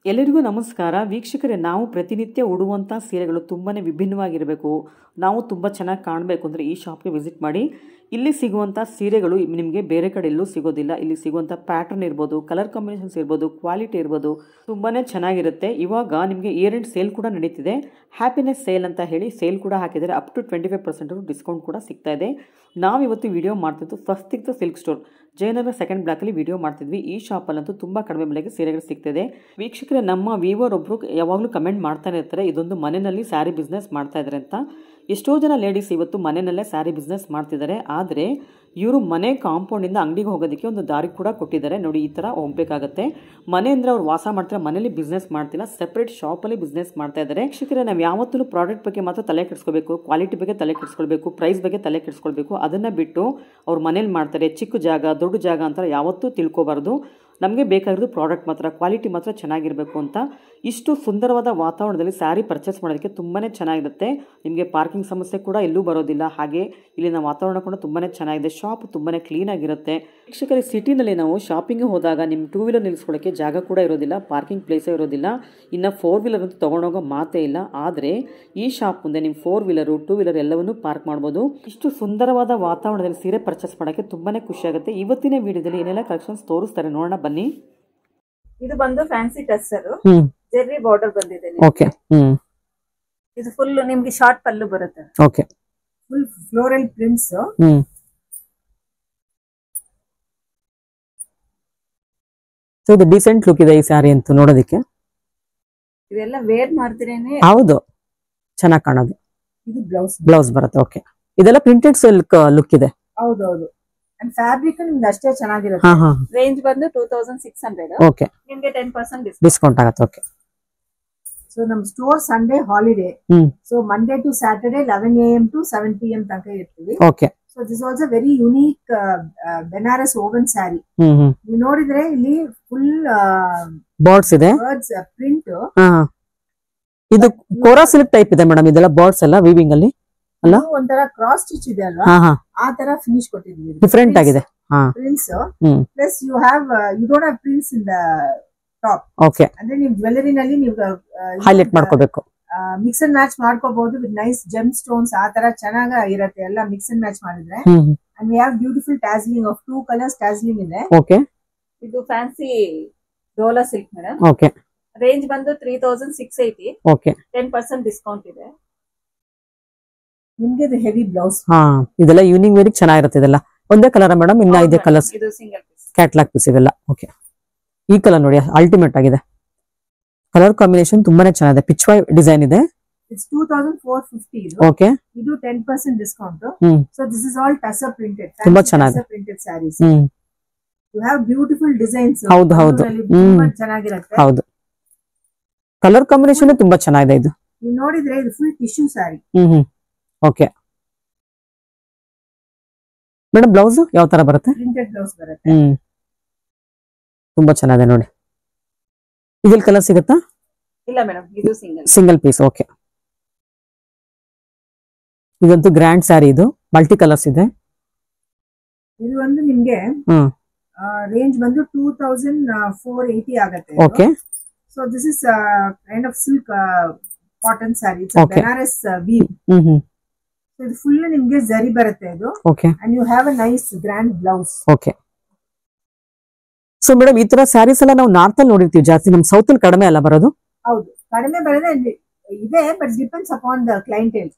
ಎಲ್ಲರಿಗೂ ನಮಸ್ಕಾರ ವೀಕ್ಷಕರೇ. ನಾವು ಪ್ರತಿನಿತ್ಯ ಉಡುವಂಥ ಸೀರೆಗಳು ತುಂಬಾ ವಿಭಿನ್ನವಾಗಿರಬೇಕು, ನಾವು ತುಂಬ ಚೆನ್ನಾಗಿ ಕಾಣಬೇಕು ಅಂದರೆ ಈ ಶಾಪ್ಗೆ ವಿಸಿಟ್ ಮಾಡಿ. ಇಲ್ಲಿ ಸಿಗುವಂಥ ಸೀರೆಗಳು ನಿಮಗೆ ಬೇರೆ ಕಡೆ ಎಲ್ಲೂ ಸಿಗೋದಿಲ್ಲ. ಇಲ್ಲಿ ಸಿಗುವಂಥ ಪ್ಯಾಟರ್ನ್ ಇರ್ಬೋದು, ಕಲರ್ ಕಾಂಬಿನೇಷನ್ಸ್ ಇರ್ಬೋದು, ಕ್ವಾಲಿಟಿ ಇರ್ಬೋದು, ತುಂಬಾ ಚೆನ್ನಾಗಿರುತ್ತೆ. ಇವಾಗ ನಿಮಗೆ ಇಯರ್ ಎಂಡ್ ಸೇಲ್ ಕೂಡ ನಡೀತಿದೆ. ಹ್ಯಾಪಿನೆಸ್ ಸೇಲ್ ಅಂತ ಹೇಳಿ ಸೇಲ್ ಕೂಡ ಹಾಕಿದ್ದಾರೆ. ಅಪ್ ಟು 25% ಡಿಸ್ಕೌಂಟ್ ಕೂಡ ಸಿಗ್ತಾ ಇದೆ. ನಾವಿವತ್ತು ವಿಡಿಯೋ ಮಾಡ್ತಿದ್ದು Swastik silk store Jayanagar second ಬ್ಲಾಕಲ್ಲಿ ವಿಡಿಯೋ ಮಾಡ್ತಿದ್ವಿ. ಈ ಶಾಪಲ್ಲಂತೂ ತುಂಬ ಕಡಿಮೆ ಬೆಲೆಗೆ ಸೀರೆಗಳು ಸಿಗ್ತಿದೆ. ವೀಕ್ಷಕರೇ, ನಮ್ಮ ವ್ಯೂವರ್ ಒಬ್ಬರು ಯಾವಾಗಲೂ ಕಮೆಂಟ್ ಮಾಡ್ತಾನೆ ಇರ್ತಾರೆ, ಇದೊಂದು ಮನೆಯಲ್ಲಿ ಸ್ಯಾರಿ ಬಿಸ್ನೆಸ್ ಮಾಡ್ತಾ ಇದ್ದಾರೆ ಅಂತ. ಎಷ್ಟೋ ಜನ ಲೇಡೀಸ್ ಇವತ್ತು ಮನೆಯಲ್ಲೇ ಸ್ಯಾರಿ ಬಿಸ್ನೆಸ್ ಮಾಡ್ತಿದ್ದಾರೆ. ಆದರೆ ಇವರು ಮನೆ ಕಾಂಪೌಂಡಿಂದ ಅಂಗಡಿಗೆ ಹೋಗೋದಕ್ಕೆ ಒಂದು ದಾರಿ ಕೂಡ ಕೊಟ್ಟಿದ್ದಾರೆ. ನೋಡಿ, ಈ ಥರ ಹೋಗಬೇಕಾಗತ್ತೆ. ಮನೆ ಅಂದರೆ ಅವ್ರು ವಾಸ ಮಾಡ್ತಾರೆ, ಮನೇಲಿ ಬಿಸ್ನೆಸ್ ಮಾಡ್ತಿಲ್ಲ, ಸೆಪ್ರೇಟ್ ಶಾಪಲ್ಲಿ ಬಿಸ್ನೆಸ್ ಮಾಡ್ತಾ ಇದ್ದಾರೆ. ವೀಕ್ಷಕರೇ, ನಾವು ಯಾವತ್ತೂ ಪ್ರಾಡಕ್ಟ್ ಬಗ್ಗೆ ಮಾತ್ರ ತಲೆ ಕೆಡಿಸ್ಕೋಬೇಕು, ಕ್ವಾಲಿಟಿ ಬಗ್ಗೆ ತಲೆ ಕೆಡಿಸ್ಕೊಳ್ಬೇಕು, ಪ್ರೈಸ್ ಬಗ್ಗೆ ತಲೆ ಕೆಡಿಸ್ಕೊಳ್ಬೇಕು. ಅದನ್ನು ಬಿಟ್ಟು ಅವ್ರು ಮನೇಲಿ ಮಾಡ್ತಾರೆ, ಚಿಕ್ಕ ಜಾಗ ದೊಡ್ಡ ಜಾಗ ಅಂತ ಯಾವತ್ತೂ ತಿಳ್ಕೊಬಾರ್ದು. ನಮಗೆ ಬೇಕಾಗಿರೋದು ಪ್ರಾಡಕ್ಟ್ ಮಾತ್ರ, ಕ್ವಾಲಿಟಿ ಮಾತ್ರ ಚೆನ್ನಾಗಿರಬೇಕು ಅಂತ. ಇಷ್ಟು ಸುಂದರವಾದ ವಾತಾವರಣದಲ್ಲಿ ಸ್ಯಾರಿ ಪರ್ಚೇಸ್ ಮಾಡೋದಕ್ಕೆ ತುಂಬಾ ಚೆನ್ನಾಗಿರುತ್ತೆ. ನಿಮಗೆ ಪಾರ್ಕಿಂಗ್ ಸಮಸ್ಯೆ ಕೂಡ ಎಲ್ಲೂ ಬರೋದಿಲ್ಲ. ಹಾಗೆ ಇಲ್ಲಿನ ವಾತಾವರಣ ಕೂಡ ತುಂಬಾ ಚೆನ್ನಾಗಿದೆ. ಶಾಪ್ ತುಂಬಾ ಕ್ಲೀನಾಗಿರುತ್ತೆ. ವೀಕ್ಷಕರೇ, ಸಿಟಿನಲ್ಲಿ ನಾವು ಶಾಪಿಂಗ್ ಹೋದಾಗ ನಿಮ್ಮ 2 ವೀಲರ್ ನಿಲ್ಲಿಸ್ಕೊಳ್ಳೋಕ್ಕೆ ಜಾಗ ಕೂಡ ಇರೋದಿಲ್ಲ, ಪಾರ್ಕಿಂಗ್ ಪ್ಲೇಸೇ ಇರೋದಿಲ್ಲ. ಇನ್ನು 4 ವೀಲರ್ ಅಂತೂ ತೊಗೊಂಡೋಗೋ ಮಾತೇ ಇಲ್ಲ. ಆದರೆ ಈ ಶಾಪ್ ಮುಂದೆ ನಿಮ್ಮ 4 ವೀಲರು 2 ವೀಲರ್ ಎಲ್ಲವನ್ನೂ ಪಾರ್ಕ್ ಮಾಡ್ಬೋದು. ಇಷ್ಟು ಸುಂದರವಾದ ವಾತಾವರಣದಲ್ಲಿ ಸೀರೆ ಪರ್ಚೇಸ್ ಮಾಡೋಕ್ಕೆ ತುಂಬಾ ಖುಷಿಯಾಗುತ್ತೆ. ಇವತ್ತಿನ ವಿಡಿಯೋದಲ್ಲಿ ಏನೆಲ್ಲ ಕಲೆಕ್ಷನ್ಸ್ ತೋರಿಸ್ತಾರೆ ನೋಡೋಣ ಬನ್ನಿ. ಇದು ಬಂದು ಫ್ಯಾನ್ಸಿ ಟಸ್ಸರ್ ಜೆರ್ರಿ ಬಾರ್ಡರ್ ಬಂದಿದೆ. ಓಕೆ, ಇದು ಫುಲ್ ನಿಮ್ಗೆ ಶಾರ್ಟ್ ಪಲ್ಲು ಬರುತ್ತೆ. Okay, full floral prints. So ಇದು ಡಿಸೆಂಟ್ ಲುಕ್ ಇದೆ ಈ ಸ್ಯಾರಿ ಅಂತ ನೋಡೋದಕ್ಕೆ. ಇದೆಲ್ಲ ವೇರ್ ಮಾಡ್ತಿರೇನೆ ಹೌದು, ಚೆನ್ನಾಗಿ ಕಾಣೋದು. ಇದು ಬ್ಲೌಸ್ ಬರುತ್ತೆ. ಓಕೆ, ಇದೆಲ್ಲ ಪ್ರಿಂಟೆಡ್ ಸಿಲ್ಕ್ ಲುಕ್ ಇದೆ. ಹೌದೌದು. ಅಂಡ್ ಫ್ಯಾಬ್ರಿಕ್ ನಿಮ್ಗೆ ಅಷ್ಟೇ ಚೆನ್ನಾಗಿರುತ್ತೆ. ರೇಂಜ್ ಬಂದು 2600. ಓಕೆ, ನಿಮ್ಗೆ 10% ಡಿಸ್ಕೌಂಟ್ ಆಗುತ್ತೆ. ಓಕೆ, ಸೊ ನಮ್ store Sunday holiday. So Monday to Saturday 11 AM to 7 PM ತನಕ ಇರ್ತೀವಿ. Okay, so this also very unique Banaras woven sari. ನೀವು ನೋಡಿದ್ರೆ ಇಲ್ಲಿ ಫುಲ್ ಬರ್ಡ್ಸ್ ಇದೆ, ಬರ್ಡ್ಸ್ ಪ್ರಿಂಟ್. ಇದು ಕೋರಾ ಸಿಲ್ಕ್ ಟೈಪ್ ಇದೆ ಮೇಡಮ್. ಇದೆಲ್ಲ ಬರ್ಡ್ಸ್ ಎಲ್ಲ ವೀವಿಂಗ್ ಅಲ್ಲಿ ಅಲ್ಲ, ಒಂಥರ ಕ್ರಾಸ್ ಸ್ಟಿಚ್ ಇದೆ ಅಲ್ವಾ, ಆ ತರ ಫಿನಿಶ್ ಕೊಟ್ಟಿದ್ವಿ. ಡಿಫರೆಂಟ್ ಆಗಿದೆ. Prints plus you don't have prints in the top. Okay, ಅಂದ್ರೆ ನೀವು ಜ್ಯುವೆಲರಿನಲ್ಲಿ ನೀವು ಹೈಲೈಟ್ ಮಾಡ್ಕೋಬೇಕು, ಮಿಕ್ಸ್ ಅಂಡ್ ಮ್ಯಾಚ್ ಮಾಡ್ಕೋಬಹುದು ವಿತ್ ನೈಸ್ ಜೆಮ್ ಸ್ಟೋನ್ಸ್. ಆ ತರ ಚೆನ್ನಾಗ ಇರತ್ತೆ ಎಲ್ಲ ಮಿಕ್ಸ್ ಅಂಡ್ ಮ್ಯಾಚ್ ಮಾಡಿದ್ರೆ. And we have beautiful tasseling of 2 colours tasseling ಇದೆ. ಓಕೆ, ಇದು fancy Dola silk madam. Okay, range ಬಂದು 3680. ಓಕೆ, 10% ಡಿಸ್ಕೌಂಟ್ ಇದೆ. ನಿಮ್ಗೆ ಇದು ಹೆವಿ ಬ್ಲೌಸ್. ಇದೆಲ್ಲ ಈವ್ನಿಂಗ್ ವೇರಿಗೆ ಚೆನ್ನಾಗಿರುತ್ತೆ. ಇದೆಲ್ಲ ಒಂದೇ ಕಲರ್ ಮೇಡಮ್, ಇನ್ನ ಇದೆ ಕಲರ್ಸ್, ಇದು ಸಿಂಗಲ್ ಪೀಸ್ ಕ್ಯಾಟ್ಲಾಗ್ ಪೀಸ್ ಇದೆಲ್ಲ. ಓಕೆ, ಈ ಕಲರ್ ನೋಡಿ ಅಲ್ಟಿಮೇಟ್ ಆಗಿದೆ. ಕಲರ್ ಕಾಂಬಿನೇಷನ್ ತುಂಬಾನೇ ಚೆನ್ನಾಗಿದೆ. ಪಿಚ್ವೈ ಡಿಸೈನ್ ಇದೆ. ಇಟ್ಸ್ 2450. ಓಕೆ, ಇದು 10% discount. So this is all tussar printed. ತುಂಬಾ ಚೆನ್ನಾಗಿದೆ. Printed sarees. You have beautiful designs. ಹೌದು ಹೌದು, ತುಂಬಾ ಚೆನ್ನಾಗಿರುತ್ತೆ. ಹೌದು, ಕಲರ್ ಕಾಂಬಿನೇಷನ್ ತುಂಬಾ ಚೆನ್ನಾಗಿದೆ. ಇದು ನೀವು ನೋಡಿದ್ರೆ ಇದು full tissue sari. Okay madam, blouse ಯಾವ ತರ ಬರುತ್ತೆ? ಪ್ರಿಂಟೆಡ್ ಬ್ಲೌಸ್ ಬರುತ್ತೆ. ತುಂಬಾ ಚೆನ್ನಾಗಿದೆ ನೋಡಿ. ಇದ್ರಲ್ಲಿ ಕಲರ್ ಸಿಗುತ್ತಾ? ಇಲ್ಲ ಮೇಡಮ್, ಇದು ಸಿಂಗಲ್ ಪೀಸ್. ಓಕೆ, ಇದಂತೂ ಗ್ರ್ಯಾಂಡ್ ಸ್ಯಾರಿ. ಇದು ಮಲ್ಟಿ ಕಲರ್ಸ್ ಇದೆ. ಇದು ಒಂದು ನಿಮ್ಗೆ ರೇಂಜ್ ಬಂದು 2480 ಆಗುತ್ತೆ. Okay, so this is kind of silk cotton sari. Banaras weave. ಇದು ಫುಲ್ ನಿಮ್ಗೆ ಜರಿ ಬರುತ್ತೆ ಇದು. Okay, and you have a nice grand blouse. Okay. So madam, ಈ ತರ ಸ್ಯಾರೀಸ್ ಎಲ್ಲ ನಾವು ನಾರ್ತ್ ಅಲ್ಲಿ ನೋಡಿರ್ತೀವಿ ಜಾಸ್ತಿ, ನಮ್ ಸೌತ್ ಅಲ್ಲಿ ಕಡಿಮೆ ಅಲ್ಲ ಬರೋದು? ಹೌದು, ಕಡಿಮೆ ಬರೋದೇ ಇದೆ, ಬಟ್ ಡಿಪೆಂಡ್ಸ್ ಅಪಾನ್ ದ ಕ್ಲೈಂಟೇಲ್.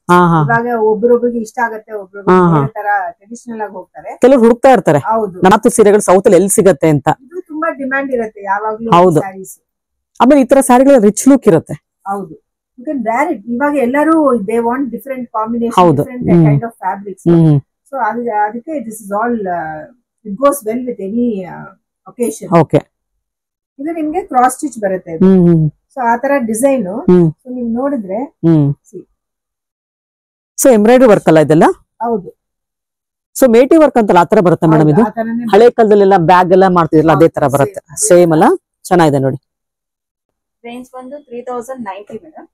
ಇವಾಗ ಒಬ್ರೊಬ್ರಿಗೆ ಇಷ್ಟ ಆಗುತ್ತೆ, ಒಬ್ರೊಬ್ರಿಗೆ ತರ ಟ್ರೆಡಿಷನಲ್ ಆಗಿ ಹೋಗ್ತಾರೆ, ಕೆಲವರು ಹುಡುಕ್ತಾ ಇರ್ತಾರೆ. ಹೌದು, ನಾರ್ತ್ ಸೀರೆಗಳು ಸೌತ್ ಅಲ್ಲಿ ಎಲ್ಲಿ ಸಿಗತ್ತೆ ಅಂತ. ಇದು ತುಂಬಾ ಡಿಮ್ಯಾಂಡ್ ಇರುತ್ತೆ ಯಾವಾಗ್ಲೂ. ಹೌದು, ಆಮೇಲೆ ಈ ತರ ಸ್ಯಾರಿಗಳ ರಿಚ್ ಲುಕ್ ಇರುತ್ತೆ. ಹೌದು, ಯು ಕ್ಯಾನ್ ವೇರ್ ಇಟ್. ಇವಾಗ ಎಲ್ಲರೂ they want different combination, different kind of fabrics. So ಅದಕ್ಕೆ this is all it goes well with any occasion. Okay, ಇದು ನಿಮ್ಗೆ ಕ್ರಾಸ್ ಸ್ಟಿಚ್ ಬರುತ್ತೆ. ಸೊ ಆ ತರ ಡಿಸೈನ್ ನೀವು ನೋಡಿದ್ರೆ. ಸೊ ಎಂಬ್ರಾಯ್ಡರಿ ವರ್ಕ್ ಅಲ್ಲ ಇದೆಲ್ಲ? ಹೌದು. ಸೊ ಮೇಟಿ ವರ್ಕ್ ಅಂತಲ್ಲ, ಆತರ ಬರುತ್ತೆ ಮೇಡಮ್ ಇದು? ಹಳೆ ಕಾಲದಲ್ಲೆಲ್ಲ ಬ್ಯಾಗ್ ಎಲ್ಲ ಮಾಡ್ತಿದ್ರಲ್ಲ, ಅದೇ ತರ ಬರುತ್ತೆ. ಸೇಮ್ ಅಲ್ಲ, ಚೆನ್ನಾಗಿದೆ ನೋಡಿ. ರೇಂಜ್ ಬಂದು 3090 ಮೇಡಮ್.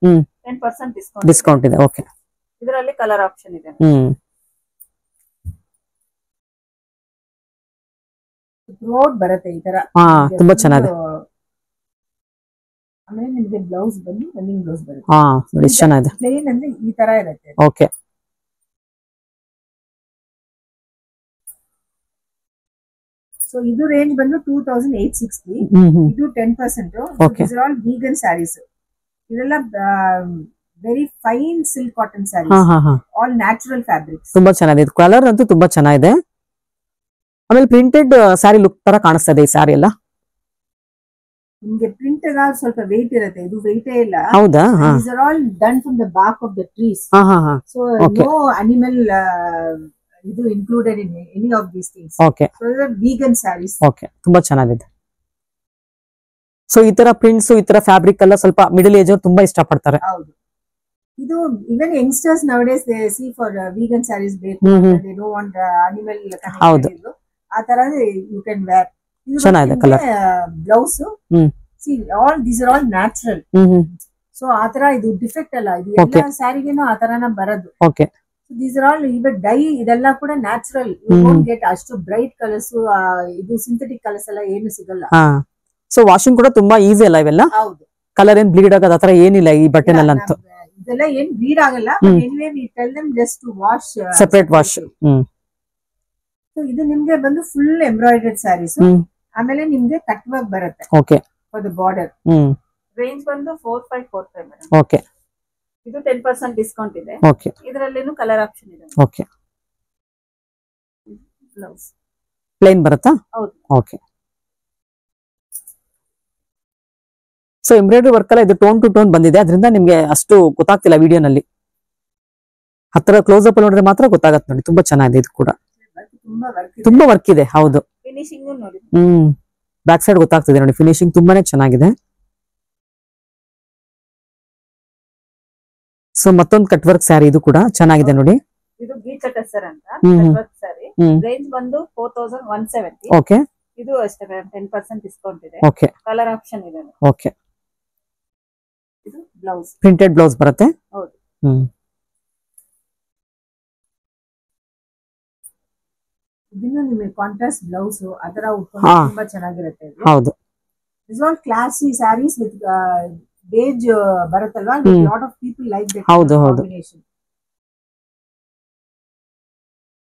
10% ಡಿಸ್ಕೌಂಟ್ ಇದೆ. ಓಕೆ, ಇದರಲ್ಲಿ ಕಲರ್ ಆಪ್ಷನ್ ಇದೆ. ಥ್ರೋಟ್ ಬರುತ್ತೆ ಈ ತರ. ತುಂಬಾ ಚೆನ್ನಾಗಿದೆ. ನಿಮಗೆ ಬ್ಲೌಸ್ ಬಂದು ರನ್ನಿಂಗ್ ಬ್ಲೌಸ್ ಬರುತ್ತೆ. ಹಾ ನೋಡಿ ಚೆನ್ನಾಗಿದೆ. ಪ್ಲೇನ್ ಅಂದ್ರೆ ಈ ತರ ಇರುತ್ತೆ. ಓಕೆ ಸೊ ಇದು ರೇಂಜ್ ಬಂದು 2860. ಇದು 10%. These are all vegan sarees. ಇದೆಲ್ಲ very fine silk cotton sarees, all natural fabrics. ತುಂಬಾ ಚೆನ್ನಾಗಿದೆ. ಇದು ಕಲರ್ ಅಂತೂ ತುಂಬಾ ಚೆನ್ನಾಗಿದೆ. ಆಮೇಲೆ ಪ್ರಿಂಟೆಡ್ ಸ್ಯಾರಿ ಲುಕ್ ತರ ಕಾಣಿಸ್ತಾ ಇದೆ ಈ ಸ್ಯಾರಿ ಎಲ್ಲ. ನಿಮ್ಗೆ ಪ್ರಿಂಟ್ ಸ್ವಲ್ಪ ವೆಯ್ಟ್ ಇರುತ್ತೆ, ಇದು ವೆಯ್ಟೇ ಇಲ್ಲ. ಹೌದಾ? These are all done from the bark of the trees. So no animal ಇದು included in any of these things. Okay. So these are vegan sarees. Okay. ತುಂಬಾ ಚೆನ್ನಾಗಿದೆ. ಸೊ ಈ ತರ ಪ್ರಿಂಟ್ಸ್, ಈ ತರ ಫ್ಯಾಬ್ರಿಕ್ ಎಲ್ಲ ಸ್ವಲ್ಪ ಮಿಡಲ್ ಏಜ್ ಅವರು ತುಂಬಾ ಇಷ್ಟಪಡ್ತಾರೆ. ಹೌದು. ಇದು ಇವನ್ youngsters nowadays they see for vegan sarees ಬೇಕು, they don't want animal connected. ಆ ತರ you can wear. ಚೆನ್ನಾಗಿದೆ colour. Blouse see all these are all natural. So ಆ ತರ ಇದು ಡಿಫೆಕ್ಟ್ ಅಲ್ಲ, ಇದು ಎಲ್ಲ ಸ್ಯಾರಿಗೆನೂ ಆ ತರನ ಬರೋದು. Okay. These are all even dye ಇದೆಲ್ಲ ಕೂಡ ನ್ಯಾಚುರಲ್. you won't get ಅಷ್ಟು ಬ್ರೈಟ್ ಕಲರ್ಸ್, ಇದು ಸಿಂಥೆಟಿಕ್ ಕಲರ್ಸ್ ಎಲ್ಲ ಏನು ಸಿಗಲ್ಲ. ಸೊ ವಾಷಿಂಗ್ ಕೂಡ ತುಂಬಾ ಈಸಿ ಅಲ್ಲ ಇವೆಲ್ಲ? ಹೌದು. ಕಲರ್ ಏನ್ ಬ್ಲೀಡ್ ಆಗೋದು ಆತರ ಏನಿಲ್ಲ ಈ ಬಟ್ಟೆನಲ್ಲಂತೂ. ಇದೆಲ್ಲ ಏನ್ ಬ್ಲೀಡ್ ಆಗಲ್ಲ. Anyway we tell them just to wash separate wash. So ಇದು ನಿಮ್ಗೆ ಬಂದು ಫುಲ್ ಎಂಬ್ರಾಯ್ಡರ್ಡ್ ಸ್ಯಾರೀಸ್. ಆಮೇಲೆ ನಿಮ್ಗೆ ಕಟ್ ವರ್ಕ್ ಬರುತ್ತೆ. Okay. For the border. Range ಬಂದು 4545 ಮೇಡಂ. ಓಕೆ. ಇದು 10% ಡಿಸ್ಕೌಂಟ್ ಇದೆ. ಓಕೆ. ಇದರಲ್ಲೇನು ಕಲರ್ ಆಪ್ಷನ್ ಇದೆ. ಓಕೆ. ಬ್ಲೌಸ್ ಪ್ಲೇನ್ ಬರುತ್ತಾ? ಹೌದು. ಓಕೆ. ಸೊ ಎಂಬ್ರಾಯ್ಡರಿ ವರ್ಕ್ ಎಲ್ಲ ಇದು ಟೋನ್ ಟು ಟೋನ್ ಬಂದಿದೆ, ಅದರಿಂದ ನಿಮ್ಗೆ ಅಷ್ಟು ಗೊತ್ತಾಗ್ತಿಲ್ಲ ವಿಡಿಯೋನಲ್ಲಿ. ಹತ್ರ ಕ್ಲೋಸ್ ಅಪ್ ನೋಡಿದ್ರೆ ಮಾತ್ರ ಗೊತ್ತಾಗತ್ತೆ ನೋಡಿ. ತುಂಬಾ ಚೆನ್ನಾಗಿದೆ ಇದು ಕೂಡ. ತುಂಬಾ ವರ್ಕ್ ಇದೆ. ಹೌದು. ಫಿನಿಶಿಂಗ್ ನೋಡಿ. ಬ್ಯಾಕ್ ಸೈಡ್ ಗೊತ್ತಾಗ್ತಿದೆ ನೋಡಿ, ಫಿನಿಶಿಂಗ್ ತುಂಬಾನೇ ಚೆನ್ನಾಗಿದೆ. ಸೊ ಮತ್ತೊಂದು ಕಟ್ ವರ್ಕ್ ಸ್ಯಾರಿ, ಇದು ಕೂಡ ಚೆನ್ನಾಗಿದೆ ನೋಡಿ. ಇದು ಗೀಚ ಟೆಸರ್ ಅಂತ ಕಟ್ ವರ್ಕ್ ಸ್ಯಾರಿ. ರೇಂಜ್ ಬಂದು 4170. ಓಕೆ. ಇದು ಅಷ್ಟೇ 10% ಡಿಸ್ಕೌಂಟ್ ಇದೆ. ಓಕೆ. ಕಲರ್ ಆಪ್ಷನ್ ಇದೆ. ಓಕೆ. ಇದು ಬ್ಲೌಸ್ ಪ್ರಿಂಟೆಡ್ ಬ್ಲೌಸ್ ಬರುತ್ತೆ. ಹೌದು. ಇದನ್ನ ನಿಮಗೆ ಕಾಂಟ್ರಾಸ್ಟ್ ಬ್ಲೌಸ್ ಅದರ ಉಟ್ಕೊಂಡು ತುಂಬಾ ಚೆನ್ನಾಗಿರುತ್ತೆ. ಹೌದು. This all classy saris with beige ಬರುತ್ತಲ್ವಾ, lot of people like that combination.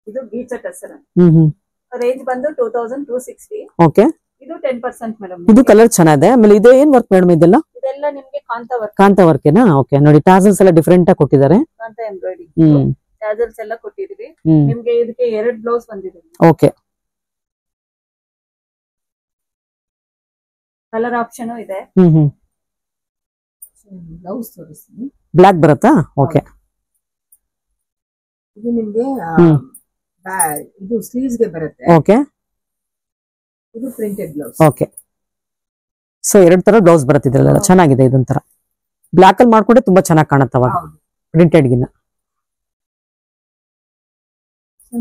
ಇದು ಗೀಚ ಟೆಸರ್. ರೇಂಜ್ ಬಂದು 2260. ಓಕೆ. ಇದು 10% ಮೇಡಂ. ಇದು ಕಲರ್ ಚೆನ್ನಾಗಿದೆ. ಆಮೇಲೆ ಇದು ಏನ್ ವರ್ಕ್ ಮೇಡಂ ಇದೆಲ್ಲ? ಇದೆಲ್ಲ ನಿಮಗೆ ಕಾಂತ ವರ್ಕ್. ಕಾಂತ ವರ್ಕ್ ಏನಾ? ಓಕೆ. ನೋಡಿ ಟಾಸಲ್ಸ್ ಎಲ್ಲ ಡಿಫರೆಂಟ್ ಆಗಿ ಕೊಟ್ಟಿದ್ದಾರೆ. ಕಾಂತ ಎಂಬ್ರಾಯ್ಡರಿ ಟಾಸಲ್ಸ್ ಎಲ್ಲ ಕೊಟ್ಟಿದ್ದೀವಿ. ನಿಮಗೆ ಇದಕ್ಕೆ 2 ಬ್ಲೌಸ್ ಬಂದಿದೆ. ಓಕೆ. ಕಲರ್ ಆಪ್ಷನ್ ಇದೆ. ಬ್ಲೌಸ್ ತೋರಿಸ್ತೀನಿ. ಬ್ಲಾಕ್ ಬರುತ್ತಾ? ಓಕೆ. ಇದು ನಿಮಗೆ ಇದು ಸ್ಲೀವ್ಸ್ ಗೆ ಬರುತ್ತೆ. ಓಕೆ. ಇದು ಪ್ರಿಂಟೆಡ್ ಬ್ಲೌಸ್. ಓಕೆ. ಸೊ 2 ತರ ಬ್ಲೌಸ್ ಬರುತ್ತಿದ್ರಲ್ಲ, ಚೆನ್ನಾಗಿದೆ. ಇದೊಂಥರ ಬ್ಲಾಕ್ ಅಲ್ಲಿ ಮಾಡ್ಕೊಂಡ್ರೆ ತುಂಬಾ ಚೆನ್ನಾಗಿ ಕಾಣುತ್ತೆ ಅವಾಗ ಪ್ರಿಂಟೆಡ್ ಗಿನ್ನ.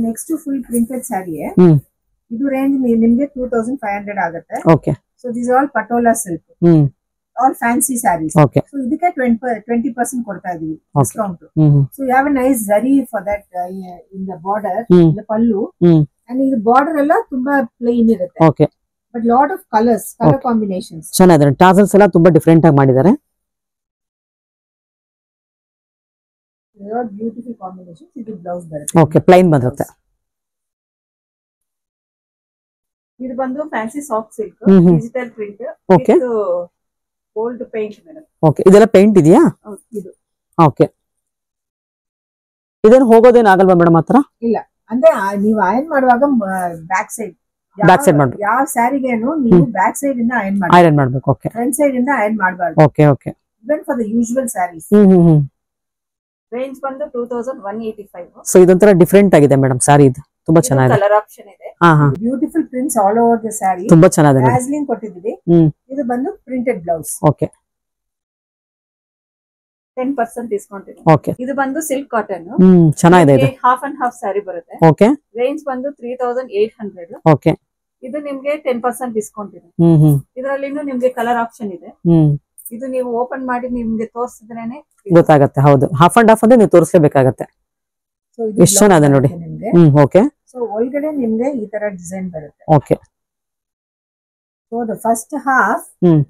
Next full printed sari. ಇದು ರೇಂಜ್ ನಿಮಗೆ 2500 ಆಗುತ್ತೆ. Okay. So this all Patola silk, all fancy saris. Okay. So ಇದಕ್ಕೆ 20% ಕೊಡ್ತಾ ಇದೀವಿ discount. So you have a nice zari for that in the border, in the pallu. And ಇದು ಬಾರ್ಡರ್ ಎಲ್ಲ ತುಂಬಾ ಪ್ಲೇನ್ ಇರುತ್ತೆ. Okay. But lot of colours, colour combinations ಚೆನ್ನಾಗಿದೆ. Tassels ಎಲ್ಲ ತುಂಬಾ ಡಿಫರೆಂಟ್ ಆಗಿ ಮಾಡಿದ್ದಾರೆ. Beautiful combinations. ಇದು ಬ್ಲೌಸ್ ಬರುತ್ತೆ. ಓಕೆ. ಪ್ಲೈನ್ ಬರುತ್ತೆ. ಇದು ಬಂದು fancy soft silk digital print. Okay. Gold paint madam. Okay. ಇದೆಲ್ಲ ಪೇಂಟ್ ಇದೆಯಾ? ಇದು. ಓಕೆ. ಇದೇನು ಹೋಗೋದೇನು ಆಗಲ್ವಾ ಮೇಡಮ್ ಹತ್ರ? ಇಲ್ಲ, ಅಂದ್ರೆ ನೀವು ಅಯರ್ನ್ ಮಾಡುವಾಗ ಬ್ಯಾಕ್ ಸೈಡ್ ಮಾಡ್ಬೇಕು. ಯಾವ ಸ್ಯಾರಿಗೇನು ನೀವು ಬ್ಯಾಕ್ ಸೈಡ್ ಇಂದ ಅಯರ್ನ್ ಮಾಡ್ಬೇಕು. ಓಕೆ. ಫ್ರಂಟ್ ಸೈಡ್ ಇಂದ ಅಯರ್ನ್ ಮಾಡಬಾರ್ದು. Okay. Okay. Even for the usual sarees. Range ಬಂದು 2185. ಸೊ ಇದೊಂಥರ ಡಿಫರೆಂಟ್ ಆಗಿದೆ ಮೇಡಮ್ ಸ್ಯಾರಿ. ಇದು ತುಂಬಾ ಚೆನ್ನಾಗಿದೆ. ಕಲರ್ ಆಪ್ಷನ್ ಇದೆ. Beautiful prints all over the sari. ತುಂಬಾ ಚೆನ್ನಾಗಿದೆ. ಡಾಸ್ಲಿಂಗ್ ಕೊಟ್ಟಿದ್ದೀವಿ. ಇದು ಬಂದು ಪ್ರಿಂಟೆಡ್ ಬ್ಲೌಸ್. ಓಕೆ. 10% ಡಿಸ್ಕೌಂಟ್ ಇದೆ. ಓಕೆ. ಇದು ಬಂದು ಸಿಲ್ಕ್ ಕಾಟನ್. ಚೆನ್ನಾಗಿದೆ. ಇದು ಹಾಫ್ ಅಂಡ್ ಹಾಫ್ ಸ್ಯಾರಿ ಬರುತ್ತೆ. ಓಕೆ. ರೇಂಜ್ ಬಂದು 3800. ಓಕೆ. ಇದು ನಿಮ್ಗೆ 10% ಡಿಸ್ಕೌಂಟ್ ಇದೆ. ಇದರಲ್ಲಿ ನಿಮ್ಗೆ ಕಲರ್ ಆಪ್ಷನ್ ಇದೆ. ಇದು ನೀವು ಓಪನ್ ಮಾಡಿ ನಿಮ್ಗೆ ತೋರಿಸಿದ್ರೇನೆ ಗೊತ್ತಾಗತ್ತೆ. ಹೌದು. ಹಾಫ್ ಅಂಡ್ ಹಾಫ್ ಅಂದ್ರೆ ನೀವು ತೋರಿಸಲೇಬೇಕಾಗತ್ತೆ. ಎಷ್ಟು ಚೆನ್ನಾಗಿದೆ ನೋಡಿ. ಓಕೆ. ಸೊ ಒಳಗಡೆ ನಿಮ್ಗೆ ಈ ತರ ಡಿಸೈನ್ ಬರುತ್ತೆ. Okay. So the first half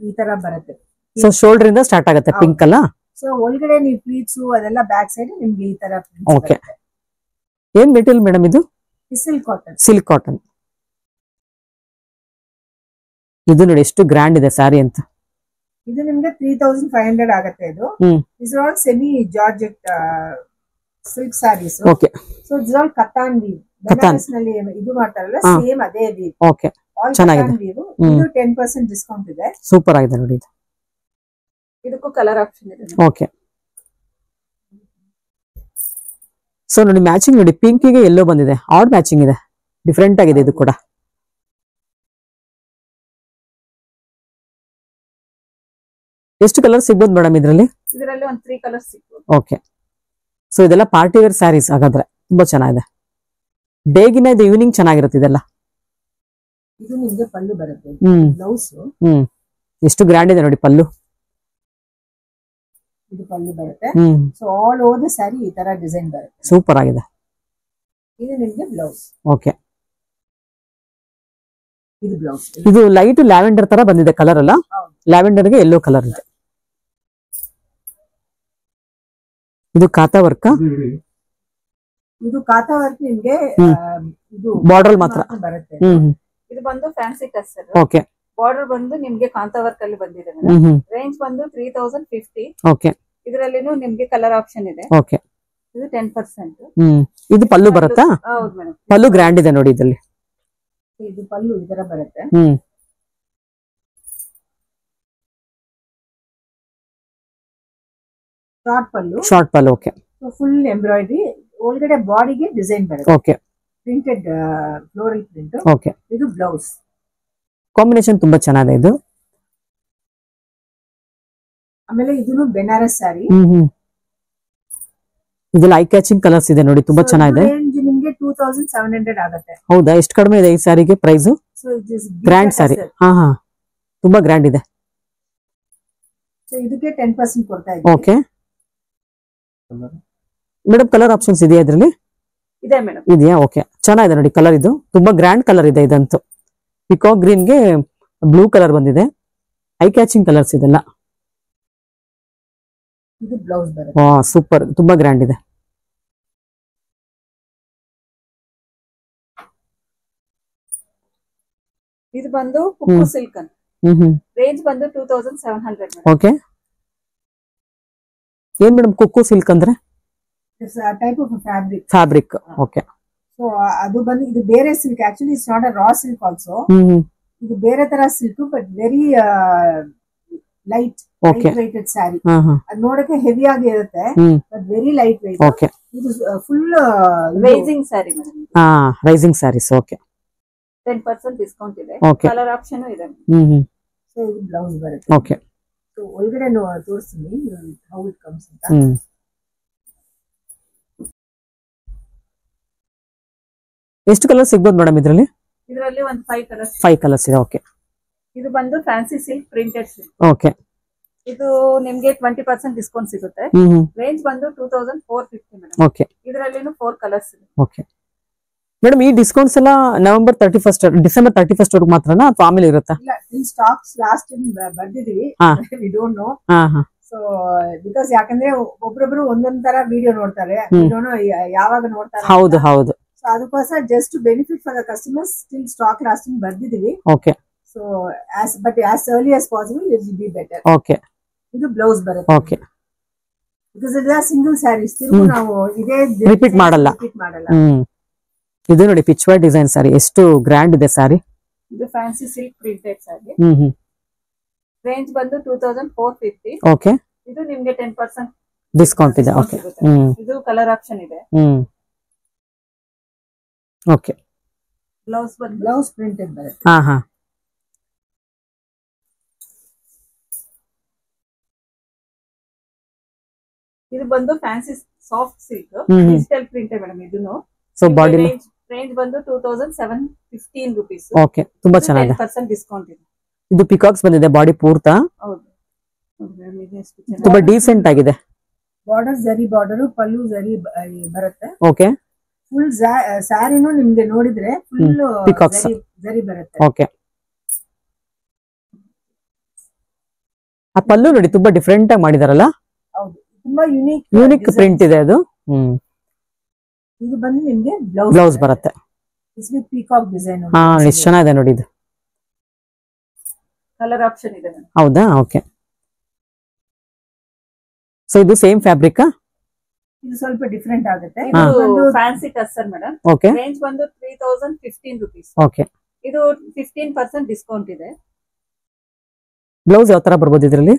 ಈ ತರ ಬರುತ್ತೆ. ಸೊ ಶೋಲ್ಡರ್ ಇಂದ ಸ್ಟಾರ್ಟ್ ಆಗುತ್ತೆ ಪಿಂಕ್ ಅಲ್ಲ. ಸೊ ಒಳಗಡೆ ನೀವು ಪ್ಲೀಟ್ಸ್ ಅದೆಲ್ಲ ಬ್ಯಾಕ್ ಸೈಡ್ ನಿಮ್ಗೆ ಈ ತರ ಓಕೆ. ಏನ್ ಮೆಟೀರಿಯಲ್ ಮೇಡಮ್ ಇದು? Silk cotton. Silk cotton. ಇದು ನೋಡಿ ಎಷ್ಟು ಗ್ರ್ಯಾಂಡ್ ಇದೆ ಸ್ಯಾರಿ ಅಂತ. ಇದು ನಿಮ್ಗೆ 3500 ಆಗುತ್ತೆ. ಇದು is all semi georgette silk saris. Okay. So is all katan weave. Banaras ನಲ್ಲಿ ಇದು ಮಾಡ್ತಾರಲ್ಲ ಸೇಮ್ ಅದೇ ವೀವ್. ಓಕೆ, ಚೆನ್ನಾಗಿದೆ. ಇದು 10% ಡಿಸ್ಕೌಂಟ್ ಇದೆ. ಸೂಪರ್ ಆಗಿದೆ ನೋಡಿ ಇದು. ಇದಕ್ಕೂ ಕಲರ್ ಆಪ್ಷನ್ ಇದೆ. ಓಕೆ. ಸೊ ನೋಡಿ ಮ್ಯಾಚಿಂಗ್ ನೋಡಿ, ಪಿಂಕ್ ಗೆ ಎಲ್ಲೋ ಬಂದಿದೆ, ಆಡ್ ಮ್ಯಾಚಿಂಗ್ ಇದೆ, ಡಿಫ್ರೆಂಟ್ ಆಗಿದೆ ಇದು ಕೂಡ. ಎಷ್ಟು ಕಲರ್ ಸಿಗ್ಬೋದು ಮೇಡಮ್ ಇದರಲ್ಲಿ? ಇದರಲ್ಲಿ ಒಂದು 3 ಕಲರ್ಸ್ ಸಿಗ್ಬೋದು. ಓಕೆ. ಸೊ ಇದೆಲ್ಲ ಪಾರ್ಟಿ ವೇರ್ ಸ್ಯಾರೀಸ್ ಹಾಗಾದ್ರೆ ತುಂಬಾ ಚೆನ್ನಾಗಿದೆ. ಡೇಗಿನ ಇದು ಈವ್ನಿಂಗ್ ಚೆನ್ನಾಗಿರುತ್ತೆ ಇದೆಲ್ಲ. ಇದು ನಿಮಗೆ ಪಲ್ಲು ಬರುತ್ತೆ. ಬ್ಲೌಸ್ ಎಷ್ಟು ಗ್ರ್ಯಾಂಡ್ ಇದೆ ನೋಡಿ ಪಲ್ಲು. ಇದು ಪಲ್ಲು ಬರುತ್ತೆ. So all over the sari ಈ ತರ ಡಿಸೈನ್ ಬರುತ್ತೆ. ಸೂಪರ್ ಆಗಿದೆ. ಇದು ನಿಮಗೆ ಬ್ಲೌಸ್. ಓಕೆ. ಇದು ಬ್ಲೌಸ್. ಇದು ಲೈಟ್ ಲ್ಯಾವೆಂಡರ್ ತರ ಬಂದಿದೆ ಕಲರ್ ಅಲ್ಲ. ಲ್ಯಾವೆಂಡರ್ ಗೆ ಯೆಲ್ಲೋ ಕಲರ್ ಇದೆ. ಇದು ಕಾತಾ ವರ್ಕ್. ಇದು ಕಾತಾ ವರ್ಕ್ ನಿಮಗೆ ಇದು ಬಾರ್ಡರ್ ಮಾತ್ರ ಬರುತ್ತೆ. ಇದು ಬಂದು ಫ್ಯಾನ್ಸಿ ಟಸ್ಸರ್. ಓಕೆ. ಬಾರ್ಡರ್ ಬಂದು ನಿಮ್ಗೆ ಕಾಂತಾ ವರ್ಕ್ ಅಲ್ಲಿ ಬಂದಿದೆ. ರೇಂಜ್ ಬಂದು 3050. ಓಕೆ. ಇದರಲ್ಲಿನೂ ನಿಮ್ಗೆ ಕಲರ್ ಆಪ್ಷನ್ ಇದೆ. ಓಕೆ. ಇದು 10%. ಇದು ಪಲ್ಲು ಬರುತ್ತಾ? ಹೌದು ಮೇಡಮ್. ಪಲ್ಲು ಗ್ರ್ಯಾಂಡ್ ಇದೆ ನೋಡಿ ಇದರಲ್ಲಿ. ಇದು ಪಲ್ಲು ಇದರ ಬರುತ್ತೆ. ಶಾರ್ಟ್ ಪಲ್ಲು. ಓಕೆ. ಫುಲ್ ಎಂಬ್ರಾಯ್ಡ್ರಿ ಒಳಗಡೆ ಬಾಡಿಗೆ ಡಿಸೈನ್ ಬರುತ್ತೆ. Okay. Printed floral print. Okay. ಇದು ಬ್ಲೌಸ್. ಕಾಂಬಿನೇಷನ್ ತುಂಬಾ ಚೆನ್ನಾಗಿದೆ ಇದು. ಆಮೇಲೆ ಇದನ್ನು ಬೆನಾರಸ್ ಸ್ಯಾರಿ. ಇದೆಲ್ಲ ಐ ಕ್ಯಾಚಿಂಗ್ ಕಲರ್ಸ್ ಇದೆ ನೋಡಿ, ತುಂಬಾ ಚೆನ್ನಾಗಿದೆ. ರೇಂಜ್ ನಿಮಗೆ 2700 ಆಗುತ್ತೆ. ಹೌದಾ? ಎಷ್ಟು ಕಡಿಮೆ ಇದೆ ಈ ಸ್ಯಾರಿಗೆ ಪ್ರೈಸ್? ಗ್ರ್ಯಾಂಡ್ ಸ್ಯಾರಿ. ಹಾ, ತುಂಬಾ ಗ್ರ್ಯಾಂಡ್ ಇದೆ. ಸೊ ಇದಕ್ಕೆ 10% ಕೊಡ್ತಾ ಇದ್ದೀವಿ. Okay madam. ಕಲರ್ ಆಪ್ಷನ್ಸ್ ಇದೆಯಾ ಇದರಲ್ಲಿ? ಇದೆ ಮೇಡಮ್. ಇದೆಯಾ? ಓಕೆ. ಚೆನ್ನಾಗಿದೆ ನೋಡಿ ಕಲರ್. ಇದು ತುಂಬಾ ಗ್ರ್ಯಾಂಡ್ ಕಲರ್ ಇದೆ ಇದಂತೂ. ಪಿಕಾಕ್ ಗ್ರೀನ್ ಗೆ ಬ್ಲೂ ಕಲರ್ ಬಂದಿದೆ. ಐ ಕ್ಯಾಚಿಂಗ್ ಕಲರ್ಸ್ ಇದೆಲ್ಲ. ಇದು ಬ್ಲೌಸ್ ಬರುತ್ತೆ. ವಾ, ಸೂಪರ್, ತುಂಬಾ ಗ್ರ್ಯಾಂಡ್ ಇದೆ. ಇದು ಬಂದು ಕುಕ್ಕು ಸಿಲ್ಕ್ ಅಂತ. ರೇಂಜ್ ಬಂದು 2700. ಓಕೆ. ಏನ್ ಮೇಡಮ್ ಕುಕ್ಕು ಸಿಲ್ಕ್ ಅಂದ್ರೆ? Type of fabric. Okay. So ಅದು ಬಂದು ಇದು ಬೇರೆ silk. Actually it's not a raw silk also. ಇದು ಬೇರೆ ತರ silk but very light weighted sari. ಅದು ನೋಡಕ್ಕೆ ಹೆವಿ ಆಗಿ ಇರುತ್ತೆ but very light weight. Okay. ಇದು full rising sari madam. Rising saris. Okay. 10% discount ಇದೆ. ಕಲರ್ ಆಪ್ಷನ್ ಇದೆ. ಸೊ ಇದು ಬ್ಲೌಸ್ ಬರುತ್ತೆ. ಓಕೆ. ಸೊ ಒಳಗಡೆ ತೋರಿಸ್ತೀನಿ ಹೌ ಇಟ್ ಕಮ್ಸ್ ಅಂತ. ಎಷ್ಟು ಕಲರ್ ಸಿಗ್ಬೋದು ಮೇಡಮ್ ಇದರಲ್ಲಿ? ಇದರಲ್ಲಿ ಒಂದು 5 ಕಲರ್ಸ್ ಇದೆ. ಓಕೆ. ಇದು ಬಂದು fancy silk printed silk. Okay. ಇದು ನಿಮ್ಗೆ 20% ಡಿಸ್ಕೌಂಟ್ ಸಿಗುತ್ತೆ. ರೇಂಜ್ ಬಂದು 2450 ಮೇಡಮ್. ಓಕೆ. ಇದರಲ್ಲಿನೂ 4 ಕಲರ್ಸ್ ಇದೆ. Okay madam. ಈ ಡಿಸ್ಕೌಂಟ್ಸ್ ಎಲ್ಲ ಡಿಸೆಂಬರ್ 31 ವರೆಗೂ ಮಾತ್ರನಾ ಅಥವಾ ಆಮೇಲೆ ಇರುತ್ತಾ? ಇಲ್ಲ, ಇನ್ ಸ್ಟಾಕ್ಸ್ ಲಾಸ್ಟ್ ಟೈಮ್ ಬರ್ದಿದೀವಿ. We don't know. So because ಯಾಕಂದ್ರೆ ಒಬ್ರೊಬ್ರು ಒಂದೊಂದ್ ತರ ವಿಡಿಯೋ ನೋಡ್ತಾರೆ. ವಿ ಡೋಂಟ್ ನೋ ಯಾವಾಗ ನೋಡ್ತಾರೆ. ಹೌದು ಹೌದು. ಸೊ ಅದಕ್ಕೋಸ್ಕರ just benefit for the customers still stock last time ಬರ್ದಿದೀವಿ. Okay. So as early as possible it will be better. Okay. ಇದು ಬ್ಲೌಸ್ ಬರುತ್ತೆ. ಓಕೆ. ಬಿಕಾಸ್ ಇದು ಸಿಂಗಲ್ ಸ್ಯಾರೀಸ್. ತಿರುಗು ನಾವು ಇದೇ ರಿಪೀಟ್ ಮಾಡಲ್ಲ. ಇದು ನೋಡಿ ಪಿಚ್ವೈ ಡಿಸೈನ್ ಸ್ಯಾರಿ ಎಷ್ಟು ಗ್ರ್ಯಾಂಡ್ ಇದೆ ಸ್ಯಾರಿ. ಇದು fancy silk printed sari. Range ಬಂದು 2450. ಓಕೆ. ಇದು ನಿಮ್ಗೆ 10% ಡಿಸ್ಕೌಂಟ್ ಇದೆ. ಓಕೆ. ಇದು ಕಲರ್ ಆಪ್ಷನ್ ಇದೆ. ಓಕೆ. ಬ್ಲೌಸ್ ಪ್ರಿಂಟೆಡ್ ಬರುತ್ತೆ. ಹಾ. ಇದು ಬಂದು fancy soft silk digital printed madam. ಇದನ್ನು ಸೊ ಬಾಡಿ ರೇಂಜ್ ಬಂದು 2715 rupees. ಓಕೆ. ತುಂಬಾ ಚೆನ್ನಾಗಿದೆ. 10% ಡಿಸ್ಕೌಂಟ್ ಇದೆ. ಇದು ಪಿಕಾಕ್ಸ್ ಬಂದಿದೆ ಬಾಡಿ ಪೂರ್ತಿ. ಹೌದು. ತುಂಬಾ ಡೀಸೆಂಟ್ ಆಗಿದೆ. ಬಾರ್ಡರ್ ಜರಿ ಬಾರ್ಡರ್ ಪಲ್ಲು ಜರಿ ಬರುತ್ತೆ. ಓಕೆ. ಫುಲ್ ಸ್ಯಾರಿನೂ ನಿಮ್ಗೆ ನೋಡಿದ್ರೆ ಫುಲ್ ಪಿಕಾಕ್ಸ್ ಜರಿ ಬರುತ್ತೆ. ಓಕೆ. ಆ ಪಲ್ಲು ನೋಡಿ ತುಂಬಾ ಡಿಫ್ರೆಂಟ್ ಆಗಿ ಮಾಡಿದಾರಲ್ಲ. ಹೌದು, ತುಂಬಾ ಯೂನಿಕ್ ಪ್ರಿಂಟ್ ಇದೆ ಅದು. ಇದು ಬಂದು ನಿಮ್ಗೆ ಬ್ಲೌಸ್ ಬರುತ್ತೆ. Peacock design. ಹಾ, ಎಷ್ಟು ಚೆನ್ನಾಗಿದೆ ನೋಡಿ ಇದು. ಕಲರ್ ಆಪ್ಷನ್ ಇದೆ. ಹೌದಾ, ಓಕೆ. ಸೊ ಇದು ಸೇಮ್ ಫ್ಯಾಬ್ರಿಕ್. ಇದು ಸ್ವಲ್ಪ ಡಿಫರೆಂಟ್ ಆಗುತ್ತೆ. ಇದು fancy tussar madam. Okay. Range ಬಂದು 3015 ರೂಪೀಸ್. ಓಕೆ. ಇದು 15% ಡಿಸ್ಕೌಂಟ್ ಇದೆ. ಬ್ಲೌಸ್ ಯಾವ ತರ ಬರ್ಬೋದು ಇದರಲ್ಲಿ?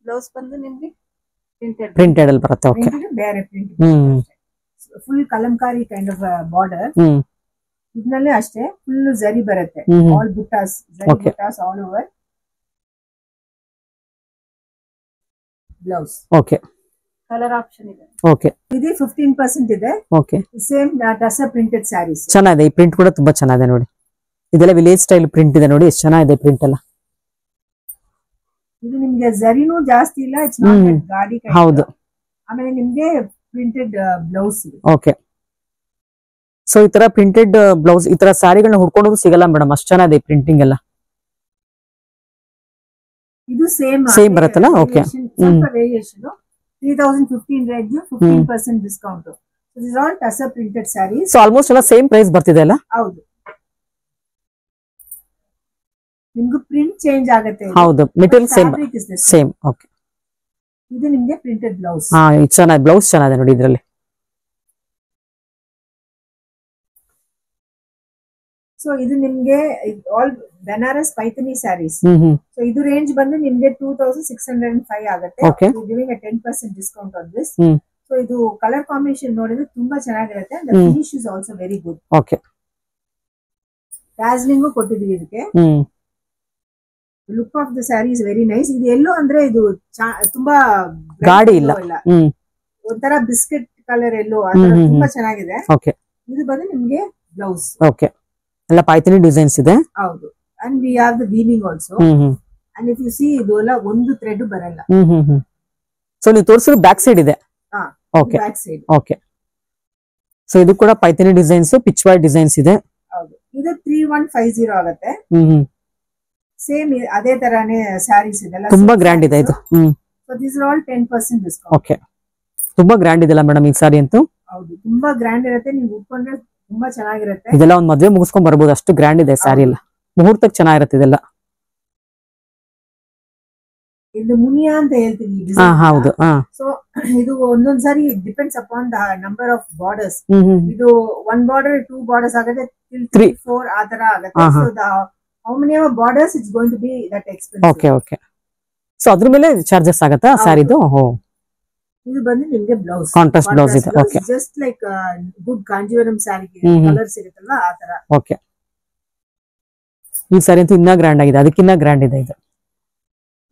ಬ್ಲೌಸ್ ಬಂದು ನಿಮ್ಗೆ ಪ್ರಿಂಟೆಡ್ ಅಲ್ಲಿ ಬರುತ್ತೆ. ಓಕೆ. ಬೇರೆ print, full Kalamkari kind of border. ಇದನ್ನಲ್ಲೇ ಅಷ್ಟೇ ಫುಲ್ ಜರಿ ಬರುತ್ತೆ. All buttas, zari buttas all over blouse. Okay. Colour option ಇದೆ. ಓಕೆ. ಇದು 15% ಇದೆ. Okay. Same tussar printed saris. ಚೆನ್ನಾಗಿದೆ. ಈ ಪ್ರಿಂಟ್ ಕೂಡ ತುಂಬಾ ಚೆನ್ನಾಗಿದೆ ನೋಡಿ. ಇದೆಲ್ಲ ವಿಲೇಜ್ ಸ್ಟೈಲ್ ಪ್ರಿಂಟ್ ಇದೆ ನೋಡಿ, ಎಷ್ಟು ಚೆನ್ನಾಗಿದೆ ಪ್ರಿಂಟ್ ಎಲ್ಲ. ಇದು ನಿಮ್ಗೆ ಜರಿನೂ ಜಾಸ್ತಿ ಇಲ್ಲ, ಇಟ್ಸ್ ನಾಟ್ ಗಾಡಿ ಕೈಂಡ್. ಹೌದು. ಆಮೇಲೆ ನಿಮ್ಗೆ ಪ್ರಿಂಟೆಡ್ ಬ್ಲೌಸ್ ಇದೆ. ಓಕೆ. ಸೊ ಈ ತರ ಪ್ರಿಂಟೆಡ್ ಬ್ಲೌಸ್, ಈ ತರ ಸ್ಯಾರಿಗಳನ್ನ ಹುಡ್ಕೊಂಡು ಸಿಗಲ್ಲ ಮೇಡಮ್, ಅಷ್ಟು ಚೆನ್ನಾಗಿದೆ ಪ್ರಿಂಟಿಂಗ್ ಎಲ್ಲ. ಇದು ಸೇಮ್ ಬರುತ್ತಲ್ಲ. ಓಕೆ. ಸ್ವಲ್ಪ variation. 3015 range, 15% discount. This all tussar printed sarees. So almost ಎಲ್ಲ ಸೇಮ್ ಪ್ರೈಸ್ ಬರ್ತಿದೆ ಅಲ್ಲ? ಹೌದು. ನಿಮ್ಗೆ ಪ್ರಿಂಟ್ ಚೇಂಜ್ ಆಗುತ್ತೆ. ಹೌದು, ಮೆಟೀರಿಯಲ್ ಸೇಮ್. ಓಕೆ. ಇದು ನಿಮ್ಗೆ ಪ್ರಿಂಟೆಡ್ ಬ್ಲೌಸ್. ಹಾ, ಚೆನ್ನಾಗಿದೆ. ಬ್ಲೌಸ್ ಚೆನ್ನಾಗಿದೆ ನೋಡಿ ಇದರಲ್ಲಿ. ಸೊ ಇದು ನಿಮ್ಗೆ ಆಲ್ ಬನಾರಸ್ ಪೈಥನಿ ಸ್ಯಾರೀಸ್. ಸೊ ಇದು ರೇಂಜ್ ಬಂದು ನಿಮ್ಗೆ 2605 ಆಗುತ್ತೆ. Giving a 10% discount on this. So ಇದು ಕಲರ್ ಕಾಂಬಿನೇಷನ್ ನೋಡಿದ್ರೆ ತುಂಬಾ ಚೆನ್ನಾಗಿರುತ್ತೆ. The finish is also very good. Okay. Tasseling ಕೊಟ್ಟಿದೀವಿ ಇದಕ್ಕೆ. Look of the sari is very nice. ಇದು ಎಲ್ಲೋ ಅಂದ್ರೆ ಇದು ತುಂಬಾ ಗಾಡಿ ಇಲ್ಲ, ಒಂಥರ ಬಿಸ್ಕೆಟ್ ಕಲರ್ ಎಲ್ಲೋ, ತುಂಬಾ ಚೆನ್ನಾಗಿದೆ. ಇದು ಬಂದು ನಿಮ್ಗೆ ಬ್ಲೌಸ್. ಓಕೆ. ಎಲ್ಲ ಪೈಥನಿ ಡಿಸೈನ್ಸ್ ಇದೆ. ಹೌದು. And we have the weaving also. And if you C ಇದು ಎಲ್ಲ ಒಂದು ಥ್ರೆಡ್ ಬರಲ್ಲ. ಸೊ ನೀವು ತೋರಿಸಿರೋ ಬ್ಯಾಕ್ ಸೈಡ್ ಇದೆ. Okay. Back side. Okay. So ಇದು ಕೂಡ ಪೈಥನಿ ಡಿಸೈನ್ಸ್, ಪಿಚ್ ವೈ ಡಿಸೈನ್ಸ್ ಇದೆ. ಹೌದು. ಇದು 3150 ಆಗುತ್ತೆ. ಸೇಮ್ ಅದೇ ತರಾನೇ ಸ್ಯಾರೀಸ್ ಇದೆಲ್ಲ. ತುಂಬಾ ಗ್ರ್ಯಾಂಡ್ ಇದೆ ಇದು. So this are all 10% discount. Okay. ತುಂಬಾ ಗ್ರ್ಯಾಂಡ್ ಇದೆಲ್ಲ ಮೇಡಮ್ ಈ ಸಾರಿ ಅಂತೂ. ಹೌದು, ತುಂಬಾ ಗ್ರ್ಯಾಂಡ್ ಇರುತ್ತೆ. ನೀವು ಉಟ್ಕೊಂಡ್ರೆ ತುಂಬಾ ಚೆನ್ನಾಗಿರುತ್ತೆ. ಇದೆಲ್ಲ ಒಂದ್ ಮದ್ವೆ ಮುಗಿಸ್ಕೊಂಡ್ ಬರ್ಬೋದು, ಅಷ್ಟು ಗ್ರ್ಯಾಂಡ್ ಇದೆ ಸ್ಯಾರಿ ಎಲ್ಲ. ಮುಹೂರ್ತಕ್ಕೆ ಚೆನ್ನಾಗಿರುತ್ತೆ ಇದೆಲ್ಲ. ಇದು ಮುನಿಯಾ ಅಂತ ಹೇಳ್ತೀವಿ. ಹೌದು. ಸೊ ಇದು ಒಂದೊಂದ್ ಸಾರಿ depends upon the number of borders. ಇದು 1 ಬಾರ್ಡರ್ 2 ಬಾರ್ಡರ್ಸ್ ಆಗುತ್ತೆ, 3 4 ಆ ತರ ಆಗುತ್ತೆ. So the how many borders it's going to be that expensive. Okay. Okay. So ಅದ್ರ ಮೇಲೆ ಚಾರ್ಜಸ್ ಆಗುತ್ತಾ ಸ್ಯಾರಿದು? ಇದು ಬಂದು ನಿಮ್ಗೆ ಬ್ಲೌಸ್, ಕಾಂಟ್ರಾಸ್ಟ್ ಬ್ಲೌಸ್ ಇದೆ. Okay. Just like good Kanjeevaram ಸ್ಯಾರಿಗೆ ಕಲರ್ ಸಿಗುತ್ತಲ್ಲ ಆ ತರ. ಓಕೆ. ಈ ಸಾರಿ ಅಂತೂ ಇನ್ನ ಗ್ರ್ಯಾಂಡ್ ಆಗಿದೆ, ಅದಕ್ಕಿನ್ನ ಗ್ರ್ಯಾಂಡ್ ಇದೆ ಇದು.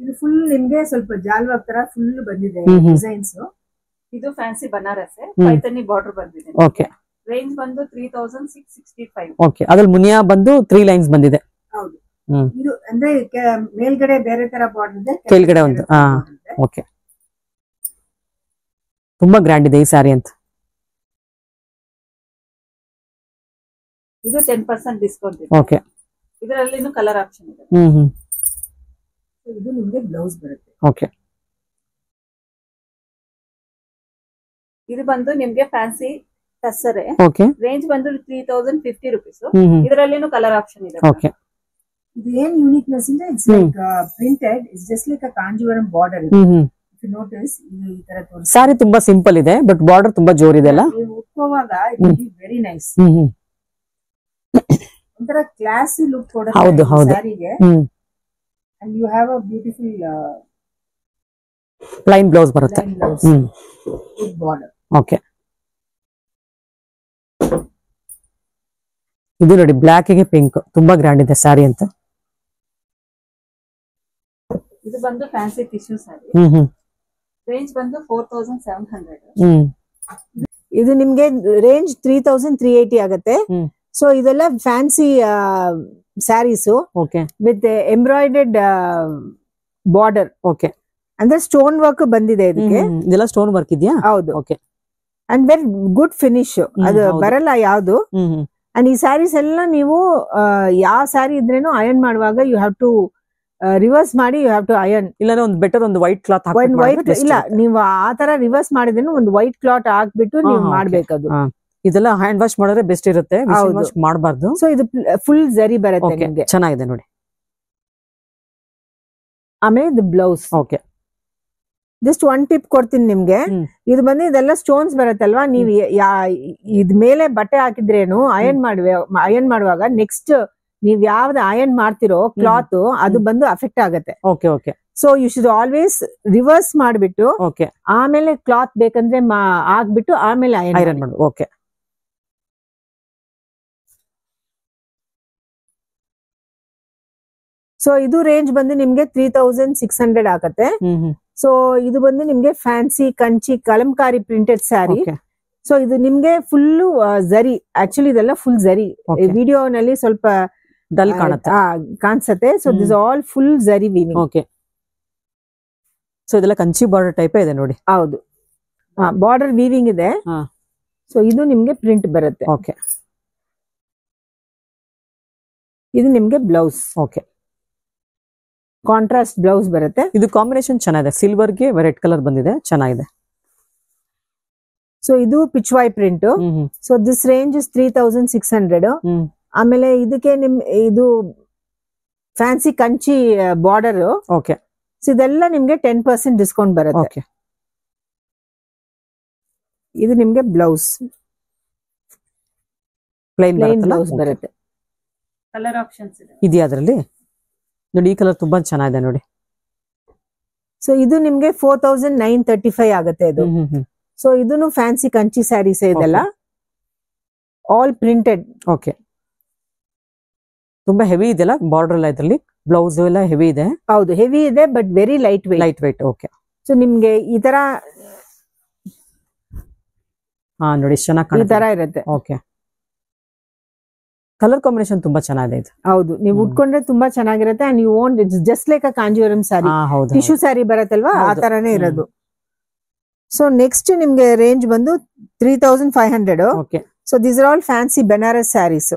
ಇದು ಫುಲ್ ನಿಮ್ಗೆ ಸ್ವಲ್ಪ ಜಾಲ್ವಾಗ್ ತರ ಫುಲ್ ಬಂದಿದೆ ಡಿಸೈನ್ಸ್. ಇದು ಫ್ಯಾನ್ಸಿ ಬನಾರಸ್ ಪೈಥನಿ ಬಾರ್ಡರ್ ಬಂದಿದೆ. ಓಕೆ. ರೇಂಜ್ ಬಂದು 3665. ಓಕೆ. ಅದ್ರಲ್ಲಿ ಮುನಿಯಾ ಬಂದು 3 ಲೈನ್ಸ್ ಬಂದಿದೆ. ಹೌದು. ಇದು ಅಂದ್ರೆ ಮೇಲ್ಗಡೆ ಬೇರೆ ತರ ಬಾರ್ಡರ್ ಇದೆ, ಕೆಳಗಡೆ ಒಂದು. ಓಕೆ. ತುಂಬಾ ಗ್ರ್ಯಾಂಡ್ ಇದೆ ಈ ಸ್ಯಾರಿ ಅಂತ. ಇದು 10% ಡಿಸ್ಕೌಂಟ್ ಇದೆ. ಓಕೆ. ಇದರಲ್ಲಿ ಕಲರ್ ಆಪ್ಷನ್ ಇದೆ. ಇದು ನಿಮಗೆ ಬ್ಲೌಸ್ ಬರುತ್ತೆ. ಓಕೆ. ಇದು ಬಂದು ನಿಮ್ಗೆ ಫ್ಯಾನ್ಸಿ ಟಸ್ಸರ್. ಓಕೆ. ರೇಂಜ್ ಬಂದು 3050 ರೂಪೀಸ್. ಇದರಲ್ಲಿನೂ ಕಲರ್ ಆಪ್ಷನ್ ಇದೆ. ಓಕೆ. ಇದು ಏನ್ ಯೂನಿಕ್ನೆಸ್ ಅಂದ್ರೆ it's like printed, it's just like a Kanjeevaram border. Notice ಈ ತರ ತೋರಿಸಿ. ಸಾರಿ ತುಂಬಾ ಸಿಂಪಲ್ ಇದೆ, ಬಟ್ ಬಾರ್ಡರ್ ತುಂಬಾ ಜೋರಿದೆ ಅಲ್ಲ. ನೀವು ಉಟ್ಕೋವಾಗ ಇಟ್ ಇಸ್ ವೆರಿ ನೈಸ್. ಒಂಥರ ಕ್ಲಾಸಿ ಲುಕ್ ಕೊಡುತ್ತೆ ಸಾರಿಗೆ. And you have a beautiful plain blouse ಬರುತ್ತೆ. With border. ಓಕೆ. ಇದು ನೋಡಿ ಬ್ಲಾಕ್ ಗೆ ಪಿಂಕ್, ತುಂಬಾ ಗ್ರ್ಯಾಂಡ್ ಇದೆ ಸ್ಯಾರಿ ಅಂತ. ಇದು ಬಂದು ಫ್ಯಾನ್ಸಿ ಟಿಶ್ಯೂ ಸ್ಯಾರಿ. ರೇಂಜ್ ಬಂದು 4700. ಇದು ನಿಮ್ಗೆ ರೇಂಜ್ 3380 ಆಗುತ್ತೆ. ಸೊ ಇದೆಲ್ಲ fancy saris with embroidered border. Okay. ಅಂದ್ರೆ ಸ್ಟೋನ್ ವರ್ಕ್ ಬಂದಿದೆ ಇದಕ್ಕೆ. ಇದೆಲ್ಲ ಸ್ಟೋನ್ ವರ್ಕ್ ಇದೆಯಾ? ಹೌದು. Okay. And very good finish, ಅದು ಬರಲ್ಲ ಯಾವ್ದು. ಅಂಡ್ ಈ ಸ್ಯಾರೀಸ್ ಎಲ್ಲ ನೀವು ಯಾವ ಸ್ಯಾರಿ ಇದ್ರೇನು ಅಯರ್ನ್ ಮಾಡುವಾಗ ಯು ಹ್ಯಾವ್ ಟು ರಿವರ್ಸ್ ಮಾಡಿ ಯು ಹ್ಯಾವ್ ಟು ಅಯರ್ನ್. ಇಲ್ಲಾಂದ್ರೆ ಒಂದು ಬೆಟರ್ ಒಂದು ವೈಟ್ ಕ್ಲಾತ್ ವೈಟ್ ಇಲ್ಲ, ನೀವು ಆ ತರ ರಿವರ್ಸ್ ಮಾಡಿದ್ರೆ ಒಂದು ವೈಟ್ ಕ್ಲಾತ್ ಹಾಕ್ಬಿಟ್ಟು ನೀವು ಮಾಡ್ಬೇಕದು. ಇದೆಲ್ಲ ಹ್ಯಾಂಡ್ ವಾಶ್ ಮಾಡಿದ್ರೆ ಬೆಸ್ಟ್ ಇರುತ್ತೆ, ವಾಶ್ ಮಾಡಬಾರ್ದು. ಸೊ ಇದು ಫುಲ್ ಜರಿ ಬರುತ್ತೆ ನಿಮ್ಗೆ, ಚೆನ್ನಾಗಿದೆ ನೋಡಿ. ಆಮೇಲೆ ಇದು blouse. Okay, just one tip ಕೊಡ್ತೀನಿ ನಿಮ್ಗೆ. ಇದು ಬಂದು ಇದೆಲ್ಲ ಸ್ಟೋನ್ಸ್ ಬರುತ್ತಲ್ವಾ, ನೀವು ಇದ್ ಮೇಲೆ ಬಟ್ಟೆ ಹಾಕಿದ್ರೇನು ಅಯನ್ ಮಾಡುವಾಗ ನೆಕ್ಸ್ಟ್ ನೀವ್ ಯಾವ್ದು ಅಯನ್ ಮಾಡ್ತಿರೋ ಕ್ಲಾತ್ ಅದು ಬಂದು ಅಫೆಕ್ಟ್ ಆಗುತ್ತೆ. Okay okay. So you should always reverse ಮಾಡ್ಬಿಟ್ಟು ಆಮೇಲೆ ಕ್ಲಾತ್ ಬೇಕಂದ್ರೆ ಹಾಕ್ಬಿಟ್ಟು ಆಮೇಲೆ ಐರನ್ ಮಾಡು. ಓಕೆ. ಸೊ ಇದು ರೇಂಜ್ ಬಂದು ನಿಮ್ಗೆ 3600 ಆಗತ್ತೆ. ಸೊ ಇದು ಬಂದು ನಿಮ್ಗೆ fancy Kanchi Kalamkari printed sari. So ಇದು ನಿಮ್ಗೆ ಫುಲ್ ಜರಿ, ಆಕ್ಚುಲಿ ಇದೆಲ್ಲ ಫುಲ್ ಜರಿ. ವಿಡಿಯೋನಲ್ಲಿ ಸ್ವಲ್ಪ ಡಲ್ ಕಾಣಿಸುತ್ತೆ. ಸೊ ದಿಸ್ ಆಲ್ ಫುಲ್ ಜರಿ ವೀವಿಂಗ್. ಓಕೆ. ಸೊ ಇದೆಲ್ಲ ಕಂಚಿ ಬಾರ್ಡರ್ ಟೈಪ್ ಇದೆ ನೋಡಿ. ಹೌದು, ಬಾರ್ಡರ್ ವೀವಿಂಗ್ ಇದೆ. ಸೊ ಇದು ನಿಮ್ಗೆ ಪ್ರಿಂಟ್ ಬರುತ್ತೆ. ಓಕೆ. ಇದು ನಿಮ್ಗೆ ಬ್ಲೌಸ್. ಓಕೆ, ಕಾಂಟ್ರಾಸ್ಟ್ ಬ್ಲೌಸ್ ಬರುತ್ತೆ. ಇದು ಕಾಂಬಿನೇಷನ್ ಚೆನ್ನಾಗಿದೆ, ಸಿಲ್ವರ್ಗೆ ರೆಡ್ ಕಲರ್ ಬಂದಿದೆ, ಚೆನ್ನಾಗಿದೆ. ಸೊ ಇದು Pichwai print. So this range is 3600. ಆಮೇಲೆ ಇದಕ್ಕೆ ಇದು fancy Kanchi border. Okay. So ಇದೆಲ್ಲ ನಿಮ್ಗೆ 10% ಡಿಸ್ಕೌಂಟ್ ಬರುತ್ತೆ. ಓಕೆ. ಇದು ನಿಮ್ಗೆ ಬ್ಲೌಸ್, ಪ್ಲೇನ್ ಬ್ಲೌಸ್ ಬರುತ್ತೆ. ಕಲರ್ ಆಪ್ಷನ್ಸ್ ಇದೆಯಾ ಅದರಲ್ಲಿ? ನೋಡಿ ಈ ಕಲರ್ ತುಂಬಾ ಚೆನ್ನಾಗಿದೆ ನೋಡಿ. ಸೊ ಇದು ನಿಮ್ಗೆ 4935 ಆಗುತ್ತೆ ಇದು. ಸೊ ಇದನ್ನು ಫ್ಯಾನ್ಸಿ ಕಂಚಿ ಸ್ಯಾರೀಸ್ ಇದೆಲ್ಲ ಆಲ್ ಪ್ರಿಂಟೆಡ್. ಓಕೆ, ತುಂಬಾ ಹೆವಿ ಇದೆಲ್ಲ ಬಾರ್ಡರ್ ಎಲ್ಲ ಇದರಲ್ಲಿ. ಬ್ಲೌಸ್ ಎಲ್ಲ ಹೆವಿ ಇದೆ. ಹೌದು, ಹೆವಿ ಇದೆ but very light weight. Okay. So ನಿಮ್ಗೆ ಈ ತರ ನೋಡಿ ಚೆನ್ನಾಗಿ ಈ ತರ ಇರುತ್ತೆ. ಓಕೆ. ಕಲರ್ ಕಾಂಬಿನೇಷನ್ ತುಂಬಾ ಚೆನ್ನಾಗಿದೆ ಇದು. ಹೌದು, ನೀವು ಉಟ್ಕೊಂಡ್ರೆ ತುಂಬಾ ಚೆನ್ನಾಗಿರುತ್ತೆ. And you want just like a Kanjeevaram sari, tissue sari ಬರುತ್ತಲ್ವಾ ಆ ತರಾನೇ ಇರೋದು. ಸೊ ನೆಕ್ಸ್ಟ್ ನಿಮ್ಗೆ ರೇಂಜ್ ಬಂದು 3500. Okay. So these are all fancy Banaras saris.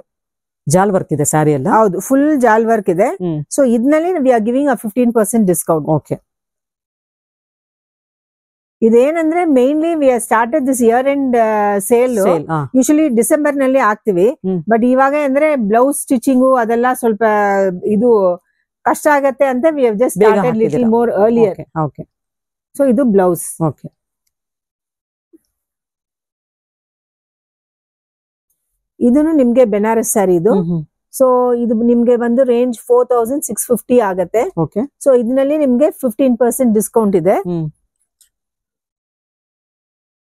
Jaal work ಇದೆ ಸ್ಯಾರಿ ಎಲ್ಲ. ಹೌದು, ಫುಲ್ ಜಾಲ್ ವರ್ಕ್ ಇದೆ. ಸೊ ಇದ್ನಲ್ಲಿ we are giving a 15% discount. Okay. ಇದೇನಂದ್ರೆ mainly we are started this year end sale. Usually December ನಲ್ಲಿ ಆಗ್ತಿವಿ, ಬಟ್ ಇವಾಗ ಅಂದ್ರೆ ಬ್ಲೌಸ್ ಸ್ಟಿಚಿಂಗು ಅದೆಲ್ಲ ಸ್ವಲ್ಪ ಇದು ಕಷ್ಟ ಆಗತ್ತೆ ಅಂತ we have just started little more earlier. Okay. So ಇದು ಬ್ಲೌಸ್. ಓಕೆ. ಇದನ್ನು ನಿಮ್ಗೆ ಬೆನಾರಸ್ ಸ್ಯಾರಿ ಇದು. ಸೊ ಇದು ನಿಮ್ಗೆ ಬಂದು ರೇಂಜ್ 4650 ಆಗತ್ತೆ. ಓಕೆ. ಸೊ ಇದರಲ್ಲಿ ನಿಮ್ಗೆ 15% ಡಿಸ್ಕೌಂಟ್ ಇದೆ.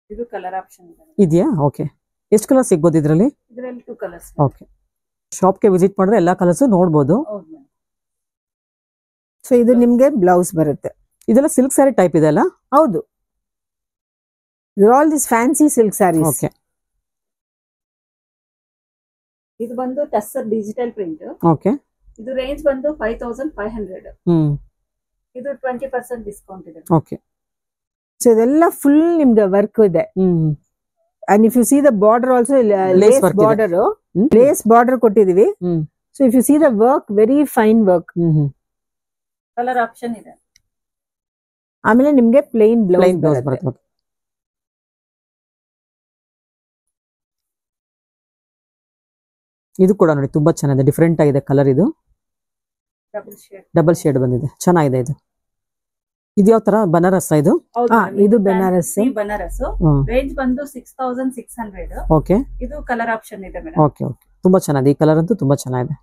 ಇದು ಕಲರ್ ಆಪ್ಷನ್ ಇದೆಯಾ? ಓಕೆ. ಎಷ್ಟು ಕಲರ್ ಸಿಗ್ಬೋದು ಇದರಲ್ಲಿ? ಇದರಲ್ಲಿ 2 ಕಲರ್ಸ್. ಓಕೆ. ಶಾಪ್ಗೆ ವಿಸಿಟ್ ಮಾಡಿದ್ರೆ ಎಲ್ಲಾ ಕಲರ್ಸ್ ನೋಡಬಹುದು. ಸೊ ಇದು ನಿಮ್ಗೆ ಬ್ಲೌಸ್ ಬರುತ್ತೆ. ಇದೆಲ್ಲ ಸಿಲ್ಕ್ ಸ್ಯಾರಿ ಟೈಪ್ ಇದೆ ಅಲ್ಲ? ಹೌದು, all this fancy silk saris. Okay. ಇದು ಬಂದು ಟಸ್ಸರ್ ಡಿಜಿಟಲ್ ಪ್ರಿಂಟ್. ಓಕೆ. ಇದು ರೇಂಜ್ ಬಂದು 5500. ಇದು 20% ಡಿಸ್ಕೌಂಟ್ ಇದೆ. ಓಕೆ. ಸೊ ಇದೆಲ್ಲ ಫುಲ್ ನಿಮ್ಗೆ ವರ್ಕ್ ಇದೆ. And if you see the border also lace border, lace border ಕೊಟ್ಟಿದೀವಿ. So if you see the work, very fine work. Colour option ಇದೆ. ಆಮೇಲೆ ನಿಮ್ಗೆ ಪ್ಲೇನ್ ಬ್ಲೌಸ್ ಬರುತ್ತೆ. ಇದು ಕೂಡ ನೋಡಿ ತುಂಬಾ ಚೆನ್ನಾಗಿದೆ, ಡಿಫರೆಂಟ್ ಆಗಿದೆ ಕಲರ್. ಇದು ಡಬಲ್ ಶೇಡ್ ಬಂದಿದೆ, ಚೆನ್ನಾಗಿದೆ ಇದು. ಇದು ಯಾವ ತರ? ಬನಾರಸ್ ಇದು? ಇದು ಬನಾರಸ್. ಬನಾರಸ್ ರೇಂಜ್ ಬಂದು 6600. ಓಕೆ. ಇದು ಕಲರ್ ಆಪ್ಷನ್ ಇದೆ ಮೇಡಮ್. Okay okay. ತುಂಬಾ ಚೆನ್ನಾಗಿದೆ, ಈ ಕಲರ್ ಅಂತೂ ತುಂಬಾ ಚೆನ್ನಾಗಿದೆ.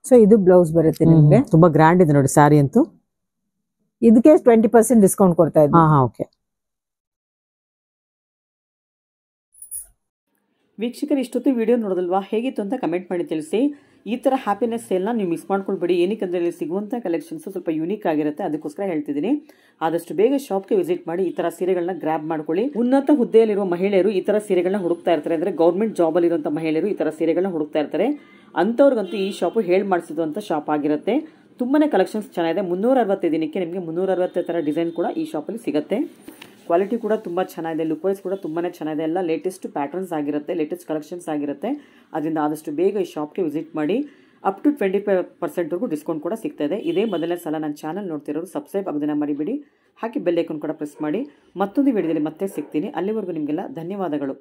ಸೊ ಇದು ಬ್ಲೌಸ್ ಬರುತ್ತೆ ನಿಮ್ಗೆ. ತುಂಬಾ ಗ್ರ್ಯಾಂಡ್ ಇದೆ ನೋಡಿ ಸ್ಯಾರಿ ಅಂತೂ. ಇದಕ್ಕೆ 20% ಡಿಸ್ಕೌಂಟ್ ಕೊಡ್ತಾ ಇದ್ದೀವಿ. ಓಕೆ. ವೀಕ್ಷಕರು ಇಷ್ಟೊತ್ತು ವಿಡಿಯೋ ನೋಡೋದಲ್ವಾ, ಹೇಗಿತ್ತು ಅಂತ ಕಮೆಂಟ್ ಮಾಡಿ ತಿಳಿಸಿ. ಈ ಥರ ಹ್ಯಾಪಿನೆಸ್ ಸೇಲ್ನ ನೀವು ಮಿಸ್ ಮಾಡ್ಕೊಳ್ಬೇಡಿ. ಏನಕ್ಕೆ ಇಲ್ಲಿ ಸಿಗುವಂಥ ಕಲೆಕ್ಷನ್ಸು ಸ್ವಲ್ಪ ಯೂನಿಕ್ ಆಗಿರುತ್ತೆ, ಅದಕ್ಕೋಸ್ಕರ ಹೇಳ್ತಿದ್ದೀನಿ. ಆದಷ್ಟು ಬೇಗ ಶಾಪ್ಗೆ ವಿಸಿಟ್ ಮಾಡಿ ಈ ಥರ ಸೀರೆಗಳನ್ನ ಗ್ರ್ಯಾಬ್ ಮಾಡ್ಕೊಳ್ಳಿ. ಉನ್ನತ ಹುದ್ದೆಯಲ್ಲಿರುವ ಮಹಿಳೆಯರು ಈ ಥರ ಸೀರೆಗಳನ್ನ ಹುಡುಕ್ತಾ ಇರ್ತಾರೆ, ಅಂದರೆ ಗೌರ್ಮೆಂಟ್ ಜಾಬಲ್ಲಿರುವಂಥ ಮಹಿಳೆಯರು ಈ ಥರ ಸೀರೆಗಳನ್ನ ಹುಡುಕ್ತಾ ಇರ್ತಾರೆ. ಅಂಥವ್ರಿಗಂತೂ ಈ ಶಾಪು ಹೇಳಿ ಮಾಡಿಸಿದಂಥ ಶಾಪ್ ಆಗಿರುತ್ತೆ. ತುಂಬಾ ಕಲೆಕ್ಷನ್ಸ್ ಚೆನ್ನಾಗಿದೆ. 365 ದಿನಕ್ಕೆ ನಿಮಗೆ 360 ಥರ ಡಿಸೈನ್ ಕೂಡ ಈ ಶಾಪಲ್ಲಿ ಸಿಗುತ್ತೆ. ಕ್ವಾಲಿಟಿ ಕೂಡ ತುಂಬ ಚೆನ್ನಾಗಿದೆ, ಲುಕ್ ವೈಸ್ ಕೂಡ ತುಂಬಾ ಚೆನ್ನಾಗಿದೆ. ಎಲ್ಲ ಲೇಟೆಸ್ಟ್ ಪ್ಯಾಟರ್ನ್ಸ್ ಆಗಿರುತ್ತೆ, ಲೇಟೆಸ್ಟ್ ಕಲೆಕ್ಷನ್ಸ್ ಆಗಿರುತ್ತೆ. ಅದರಿಂದ ಆದಷ್ಟು ಬೇಗ ಈ ಶಾಪ್ಗೆ ವಿಸಿಟ್ ಮಾಡಿ. ಅಪ್ ಟು 25% ಡಿಸ್ಕೌಂಟ್ ಕೂಡ ಸಿಗ್ತಾ ಇದೆ. ಇದೇ ಮೊದಲನೇ ಸಲ ನನ್ನ ಚಾನಲ್ ನೋಡ್ತಿರೋರು ಸಬ್ಸ್ಕ್ರೈಬ್ ಆಗೋದನ್ನ ಮರಿಬೇಡಿ. ಹಾಗೆ ಬೆಲ್ ಐಕಾನ್ ಕೂಡ ಪ್ರೆಸ್ ಮಾಡಿ. ಮತ್ತೊಂದು ವಿಡಿಯೋದಲ್ಲಿ ಮತ್ತೆ ಸಿಗ್ತೀನಿ. ಅಲ್ಲಿವರೆಗೂ ನಿಮಗೆಲ್ಲ ಧನ್ಯವಾದಗಳು.